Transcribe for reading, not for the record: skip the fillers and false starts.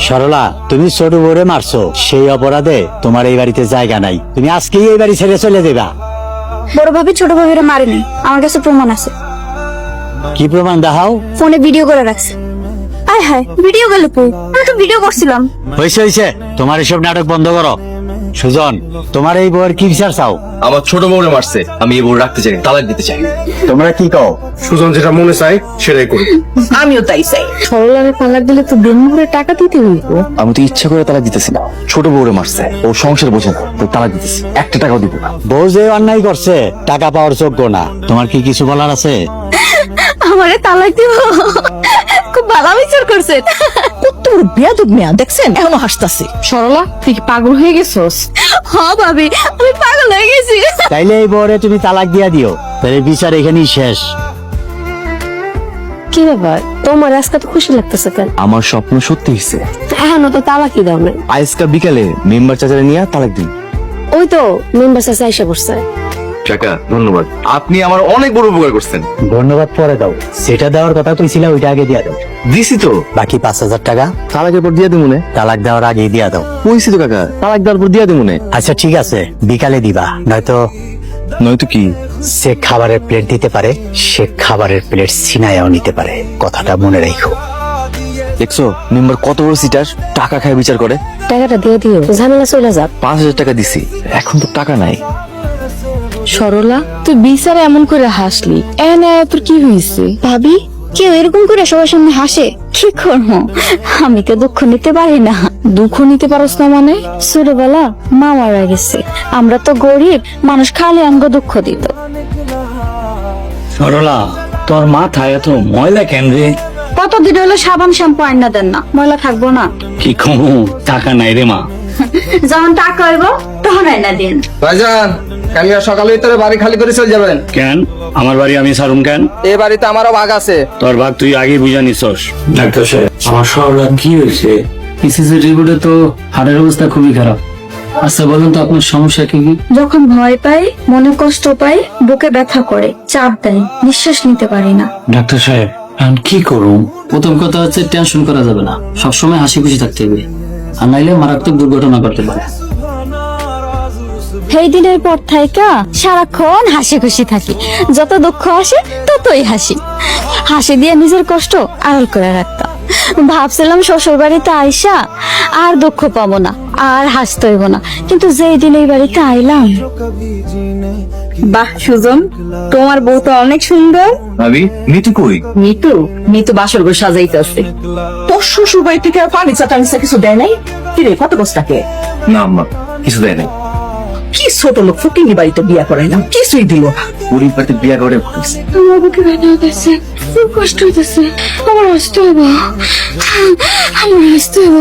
সরলা, তুমি ছোট বউরে মারছো, সেই অপরাধে তোমার এই বাড়িতে জায়গা নাই। তুমি আজকেই এই বাড়ি ছেড়ে চলে যাবা। বড় ভাবি ছোট ভাবিরা মারেনি, আমার কাছে প্রমাণ আছে। কি প্রমাণ দেখাও? ফোনে ভিডিও করে রাখছে। আয় হায়, ভিডিও গেল কই? আমি তো ভিডিও করছিলাম। হয়েছে, তোমার এসব নাটক বন্ধ করো। সুজন, তোমার এই বউয়ের কি বিচার চাও? আমার ছোট বউরে মারছে, আমি এই বউ রাখতে চাই, তালাক দিতে চাই। তোমরা কি কও? সুজন যেটা মনে চাই সেটাই করি। আমিও তাই চাই। সরলারে তালাক দিলে তো দিন ভরে টাকা দিতে হইব। আমি তো ইচ্ছা করে তালাক দিতেছি না, ছোট বউরে মারছে, ও সংসার বোঝে না, তো তালাক দিতেছি, একটা টাকাও দিব না। বউ যে অন্যায় করছে টাকা পাওয়ার যোগ্য না। তোমার কি কিছু বলার আছে? আমারে তালাক দিব? খুব ভালো বিচার করছে। কত বড় বেয়াদব মেয়া দেখছেন, এখনো হাসতাছে। সরলা, তুই কি পাগল হয়ে গেছস? হ্যাঁ ভাবি, আমি পাগল হয়ে গেছি। তাইলে এই বউরে তুমি তালাক দিয়া দিও, তাহলে বিচার এখানেই শেষ। কি ব্যাপার, তোমার আজকে তো খুশি লাগতেছে কেন? আমার স্বপ্ন সত্যি হয়েছে। এখনো তো তালাকই দাও না। আজকা বিকালে মেম্বার চাচারে নিয়ে তালাক দিন। ওই তো মেম্বার চাচা এসে বসছে। কাকা ধন্যবাদ, আপনি আমার অনেক বড় উপকার করছেন। ধন্যবাদ পরে দাও, সেটা দেওয়ার কথা কইছিলা, ওইটা আগে দিয়া দাও। দিছি তো, বাকি 5,000 টাকা তালাকের পর দিয়ে দিব মনে। তালাক দেওয়ার আগে দিয়া দাও। কইছি তো কাকা, তালাক দেওয়ার পর দিয়ে দিব মনে। আচ্ছা ঠিক আছে, বিকালে দিবা, নয়তো কি? সে খাবারের প্লেট দিতে পারে, সে খাবারের প্লেট ছিনায়াও নিতে পারে, কথাটা মনে রাখো। দেখছো মেম্বার কত বড় সিটার, টাকা খায় বিচার করে। টাকাটা দিয়ে দিও, ঝামেলা চলে যাক। 5,000 টাকা দিছি, এখন তো টাকা নাই। সরলা, তুই বিচারে এমন করে হাসলি, এনে তোর কি হয়েছে? ভাবি, কেউ এরকম করে সবার সামনে হাসে? কি করবো, আমি তো দুঃখ নিতে পারি না। দুঃখ নিতে পারস না মানে? ছোটবেলা মা মারা গেছে, আমরা তো গরিব মানুষ, খালি আমগো দুঃখ দিত। সরলা, তোর মাথায় এত ময়লা কেন রে? কতদিন হলো সাবান শ্যাম্পু আইনা দেন না, ময়লা থাকবো না? কি কমু, টাকা নাই রে মা। যখন টাকা হইব তখন আইনা দিন। ভাইজান, কালকে সকালে ভিতরে বাড়ি খালি করে চলে যাবেন। কেন আমার বাড়ি আমি সারুম কেন? এই বাড়িতে আমারও ভাগ আছে। তোর ভাগ তুই আগে বুঝা নিছস। ডাক্তার সাহেব, আমার সরলা কি হয়েছে? পিসিসি রিপোর্টে তো হাড়ের অবস্থা খুবই খারাপ। আচ্ছা বলুন তো আপনার সমস্যা কি কি? যখন ভয় পাই, মনে কষ্ট পাই, বুকে ব্যথা করে, চাপ দেয়, নিঃশ্বাস নিতে পারি না। ডাক্তার সাহেব, এখন কি করুম? প্রথম কথা হচ্ছে টেনশন করা যাবে না, সবসময় হাসি খুশি থাকতে হবে, আর নাইলে মারাত্মক দুর্ঘটনা করতে পারে। সেই দিনের পর থাইকা সারাক্ষণ হাসি খুশি থাকি, যত দুঃখ আসে ততই হাসি। হাসি দিয়ে নিজের কষ্ট আড়াল করে রাখতাম। ভাবছিলাম শ্বশুর বাড়িতে আইসা আর দুঃখ পাবো না, আর হাসতে হইব না, কিন্তু যেই দিন এই বাড়িতে আইলাম। বাহ সুজন, তোমার বউ তো অনেক সুন্দর। ভাবি, মিতু কই? মিতু বাসর ঘর সাজাইতেছে। তোর শ্বশুর বাড়ি থেকে ফার্নিচার টার্নিচার কিছু দেয় নাই? কিরে, কত বস্তাকে? না আম্মা, কিছু দেয় নাই। কি ছোট লোক, ফকিনি বাড়িতে বিয়া করাইলাম, কিছুই দিল না। গরিব বাড়িতে বিয়া করে ঘুরছে। আমার বুকে ব্যথা হইতেছে, খুব কষ্ট হইতেছে, আমার হাসতে হইব, আমার হাসতে হইব।